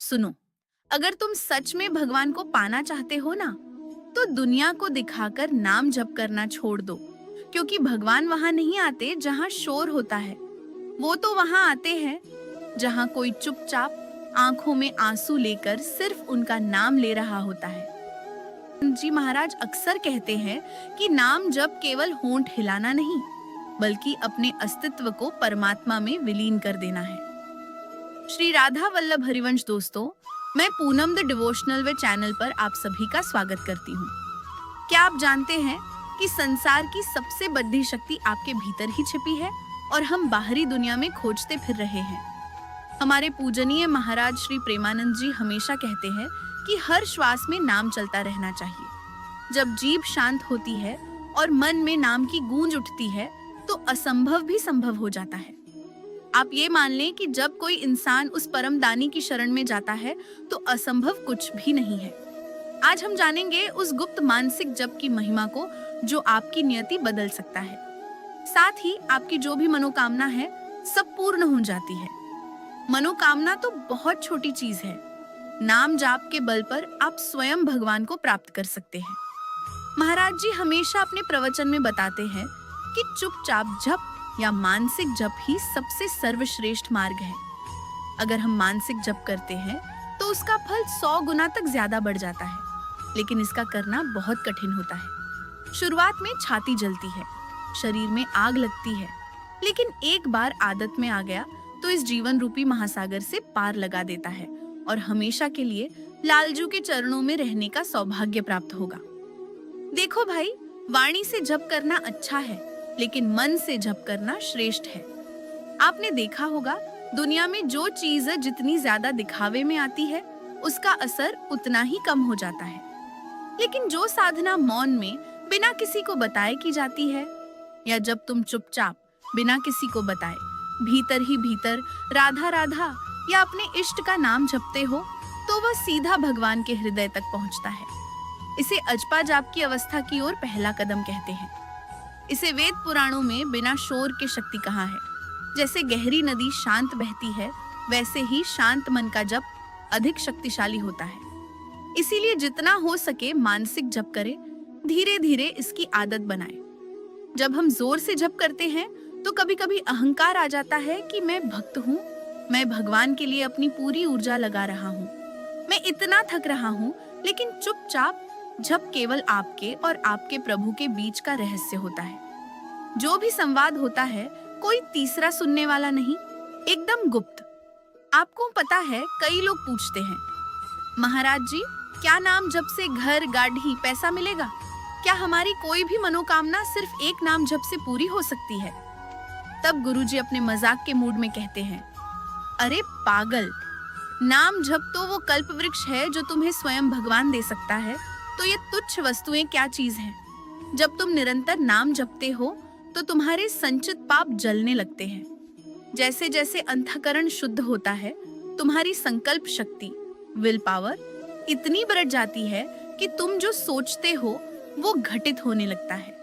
सुनो, अगर तुम सच में भगवान को पाना चाहते हो ना, तो दुनिया को दिखाकर नाम जप करना छोड़ दो। क्योंकि भगवान वहां नहीं आते जहां शोर होता है। वो तो वहां आते हैं जहां कोई चुपचाप आंखों में आंसू लेकर सिर्फ उनका नाम ले रहा होता है। जी महाराज अक्सर कहते हैं कि नाम जप केवल होंठ हिलाना नहीं, बल्कि अपने अस्तित्व को परमात्मा में विलीन कर देना है। श्री राधा वल्लभ हरिवंश दोस्तों, मैं Poonam the devotional way channel पर आप सभी का स्वागत करती हूँ। क्या आप जानते हैं कि संसार की सबसे बड़ी शक्ति आपके भीतर ही छिपी है और हम बाहरी दुनिया में खोजते फिर रहे हैं। हमारे पूजनीय महाराज श्री प्रेमानंद जी हमेशा कहते हैं कि हर श्वास में नाम चलता रहना चाहिए। जब जीभ शांत होती है और मन में नाम की गूंज उठती है, तो असंभव भी संभव हो जाता है। आप ये मान लें कि जब कोई इंसान उस परम दानी की शरण में जाता है, तो असंभव कुछ भी नहीं है। आज हम जानेंगे उस गुप्त मानसिक जप की महिमा को, जो आपकी नियति बदल सकता है। साथ ही आपकी जो भी मनोकामना है, सब पूर्ण हो जाती है। मनोकामना तो बहुत छोटी चीज है। नाम जाप के बल पर आप स्वयं भगवान को प्राप्त कर सकते हैं। महाराज जी हमेशा अपने प्रवचन में बताते हैं कि चुपचाप जप या मानसिक जप ही सबसे सर्वश्रेष्ठ मार्ग है। अगर हम मानसिक जप करते हैं तो उसका फल 100 गुना तक ज्यादा बढ़ जाता है, लेकिन इसका करना बहुत कठिन होता है। शुरुआत में छाती जलती है, शरीर में आग लगती है, लेकिन एक बार आदत में आ गया तो इस जीवन रूपी महासागर से पार लगा देता है और हमेशा के लिए लालजू के चरणों में रहने का सौभाग्य प्राप्त होगा। देखो भाई, वाणी से जप करना अच्छा है, लेकिन मन से जप करना श्रेष्ठ है। आपने देखा होगा, दुनिया में जो चीज जितनी ज्यादा दिखावे में आती है, उसका असर उतना ही कम हो जाता है। लेकिन जो साधना मौन में बिना किसी को बताए की जाती है, या जब तुम चुपचाप बिना किसी को बताए भीतर ही भीतर राधा राधा या अपने इष्ट का नाम जपते हो, तो वह सीधा भगवान के हृदय तक पहुंचता है। इसे अजपा जाप की अवस्था की ओर पहला कदम कहते हैं। इसे वेद पुराणों में बिना शोर के शक्ति कहा है। जैसे गहरी नदी शांत बहती है, वैसे ही शांत मन का जप अधिक शक्तिशाली होता है। इसीलिए जितना हो सके मानसिक जप करें, धीरे धीरे इसकी आदत बनाएं। जब हम जोर से जप करते हैं तो कभी कभी अहंकार आ जाता है कि मैं भक्त हूँ, मैं भगवान के लिए अपनी पूरी ऊर्जा लगा रहा हूँ, मैं इतना थक रहा हूँ। लेकिन चुपचाप जप केवल आपके और आपके प्रभु के बीच का रहस्य होता है। जो भी संवाद होता है, कोई तीसरा सुनने वाला नहीं, एकदम गुप्त। आपको पता है, कई लोग पूछते हैं, महाराज जी क्या नाम जप से घर गाड़ी पैसा मिलेगा? क्या हमारी कोई भी मनोकामना सिर्फ एक नाम जप से पूरी हो सकती है? तब गुरुजी अपने मजाक के मूड में कहते हैं, अरे पागल, नाम जप तो वो कल्प वृक्ष है जो तुम्हें स्वयं भगवान दे सकता है। तो ये तुच्छ वस्तुएं क्या चीज हैं? जब तुम निरंतर नाम जपते हो तो तुम्हारे संचित पाप जलने लगते हैं। जैसे जैसे अंतःकरण शुद्ध होता है, तुम्हारी संकल्प शक्ति, विल पावर इतनी बढ़ जाती है कि तुम जो सोचते हो वो घटित होने लगता है।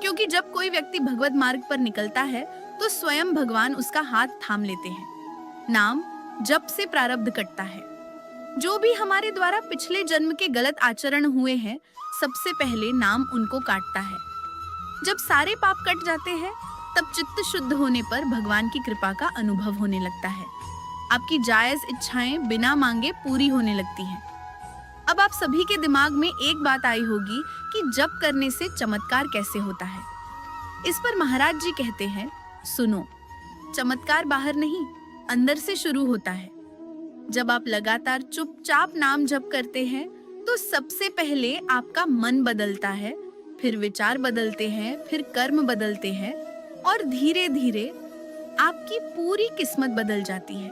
क्योंकि जब कोई व्यक्ति भगवत मार्ग पर निकलता है तो स्वयं भगवान उसका हाथ थाम लेते हैं। नाम जप से प्रारब्ध कटता है। जो भी हमारे द्वारा पिछले जन्म के गलत आचरण हुए हैं, सबसे पहले नाम उनको काटता है। जब सारे पाप कट जाते हैं, तब चित्त शुद्ध होने पर भगवान की कृपा का अनुभव होने लगता है। आपकी जायज इच्छाएं बिना मांगे पूरी होने लगती हैं। अब आप सभी के दिमाग में एक बात आई होगी कि जप करने से चमत्कार कैसे होता है। इस पर महाराज जी कहते हैं, सुनो, चमत्कार बाहर नहीं, अंदर से शुरू होता है। जब आप लगातार चुपचाप नाम जप करते हैं, तो सबसे पहले आपका मन बदलता है, फिर विचार बदलते हैं, फिर कर्म बदलते हैं, और धीरे धीरे आपकी पूरी किस्मत बदल जाती है।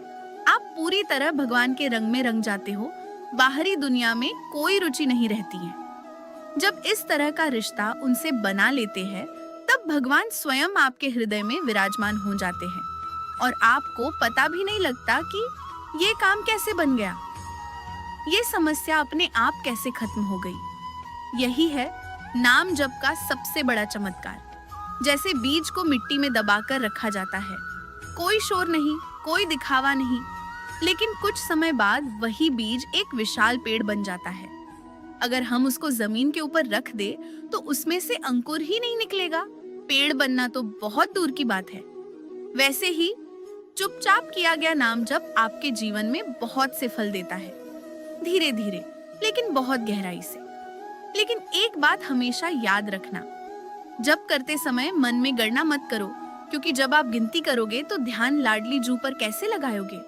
आप पूरी तरह भगवान के रंग में रंग जाते हो। बाहरी दुनिया में कोई रुचि नहीं रहती है। जब इस तरह का रिश्ता उनसे बना लेते हैं, तब भगवान स्वयं आपके हृदय में विराजमान हो जाते हैं और आपको पता भी नहीं लगता कि ये काम कैसे बन गया, ये समस्या अपने आप कैसे खत्म हो गई। यही है नाम जप का सबसे बड़ा चमत्कार। जैसे बीज को मिट्टी में दबाकर रखा जाता है, कोई शोर नहीं, कोई दिखावा नहीं, लेकिन कुछ समय बाद वही बीज एक विशाल पेड़ बन जाता है। अगर हम उसको जमीन के ऊपर रख दे तो उसमें से अंकुर ही नहीं निकलेगा। पेड़ बनना तो बहुत दूर की बात है। वैसे ही चुपचाप किया गया नाम जप आपके जीवन में बहुत से फल देता है, धीरे धीरे लेकिन बहुत गहराई से। लेकिन एक बात हमेशा याद रखना, जप करते समय मन में गणना मत करो, क्योंकि जब आप गिनती करोगे तो ध्यान लाडली जू पर कैसे लगाओगे,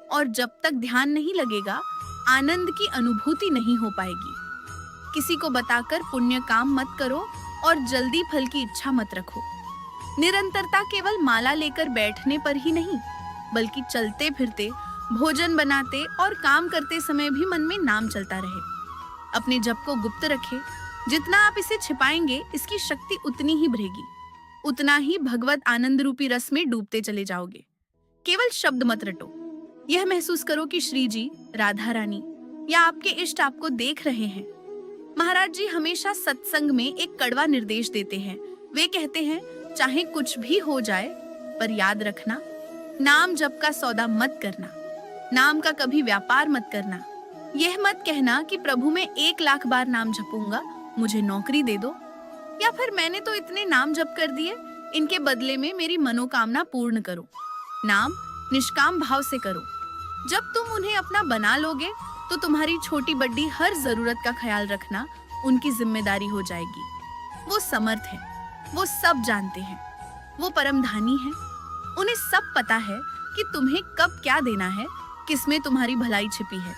और जब तक ध्यान नहीं लगेगा आनंद की अनुभूति नहीं हो पाएगी। किसी को बताकर पुण्य काम मत करो और जल्दी फल की इच्छा मत रखो। निरंतरता केवल माला लेकर बैठने पर ही नहीं, बल्कि चलते फिरते, भोजन बनाते और काम करते समय भी मन में नाम चलता रहे। अपने जप को गुप्त रखें। जितना आप इसे छिपाएंगे इसकी शक्ति उतनी ही बढ़ेगी, उतना ही भगवत आनंद रूपी रस में डूबते चले जाओगे। केवल शब्द मत रटो, यह महसूस करो कि श्री जी, राधा रानी या आपके इष्ट आपको देख रहे हैं। महाराज जी हमेशा सत्संग में एक कड़वा निर्देश देते हैं। वे कहते हैं, चाहे कुछ भी हो जाए, पर याद रखना, नाम जप का सौदा मत करना, नाम का कभी व्यापार मत करना। यह मत कहना कि प्रभु मैं 1,00,000 बार नाम जपूंगा, मुझे नौकरी दे दो, या फिर मैंने तो इतने नाम जप कर दिए, इनके बदले में मेरी मनोकामना पूर्ण करो। नाम निष्काम भाव से करो। जब तुम उन्हें अपना बना लोगे तो तुम्हारी छोटी बड़ी हर जरूरत का ख्याल रखना उनकी जिम्मेदारी हो जाएगी। वो समर्थ है, वो सब जानते हैं, वो परमधानी है। उन्हें सब पता है कि तुम्हें कब क्या देना है, किसमें तुम्हारी भलाई छिपी है।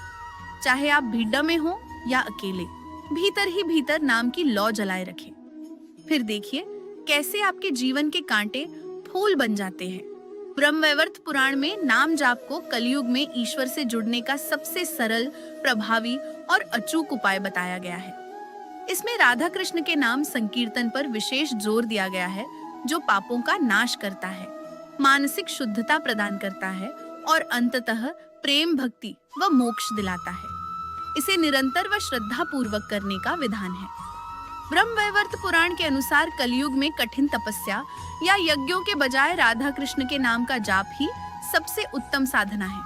चाहे आप भीड़ में हो या अकेले, भीतर ही भीतर नाम की लौ जलाए रखें। फिर देखिए कैसे आपके जीवन के कांटे फूल बन जाते हैं। ब्रह्मवैवर्त पुराण में नाम जाप को कलयुग में ईश्वर से जुड़ने का सबसे सरल, प्रभावी और अचूक उपाय बताया गया है। इसमें राधा कृष्ण के नाम संकीर्तन पर विशेष जोर दिया गया है, जो पापों का नाश करता है, मानसिक शुद्धता प्रदान करता है और अंततः प्रेम, भक्ति व मोक्ष दिलाता है। इसे निरंतर व श्रद्धा पूर्वक करने का विधान है। ब्रह्मवैवर्त पुराण के अनुसार कलयुग में कठिन तपस्या या यज्ञों के बजाय राधा कृष्ण के नाम का जाप ही सबसे उत्तम साधना है।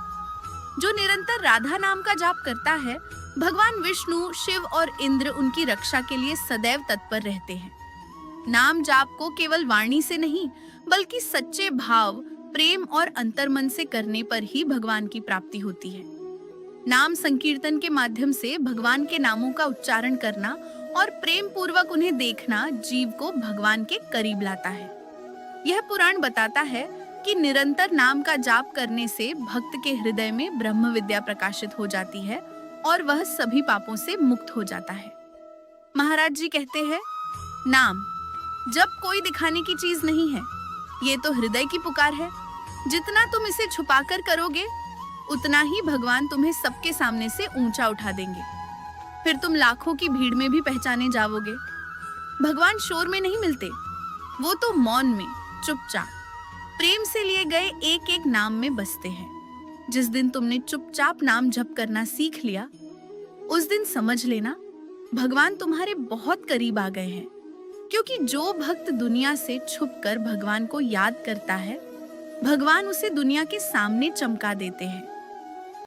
जो निरंतर राधा नाम का जाप करता है, भगवान विष्णु, शिव और इंद्र उनकी रक्षा के लिए सदैव तत्पर रहते हैं। नाम जाप को केवल वाणी से नहीं, बल्कि सच्चे भाव, प्रेम और अंतर्मन से करने पर ही भगवान की प्राप्ति होती है। नाम संकीर्तन के माध्यम से भगवान के नामों का उच्चारण करना और प्रेम पूर्वक उन्हें देखना जीव को भगवान के करीब लाता है। यह पुराण बताता है कि निरंतर नाम का जाप करने से भक्त के हृदय में ब्रह्म विद्या प्रकाशित हो जाती है और वह सभी पापों से मुक्त हो जाता है। महाराज जी कहते हैं, नाम जब कोई दिखाने की चीज नहीं है, ये तो हृदय की पुकार है। जितना तुम इसे छुपाकर करोगे, उतना ही भगवान तुम्हें सबके सामने से ऊंचा उठा देंगे। फिर तुम लाखों की भीड़ में भी पहचाने जाओगे। भगवान शोर में नहीं मिलते, वो तो मौन में, चुपचाप, प्रेम से लिए गए एक एक नाम में बसते हैं। जिस दिन तुमने चुपचाप नाम जप करना सीख लिया, उस दिन समझ लेना भगवान तुम्हारे बहुत करीब आ गए हैं। क्योंकि जो भक्त दुनिया से छुपकर भगवान को याद करता है, भगवान उसे दुनिया के सामने चमका देते हैं।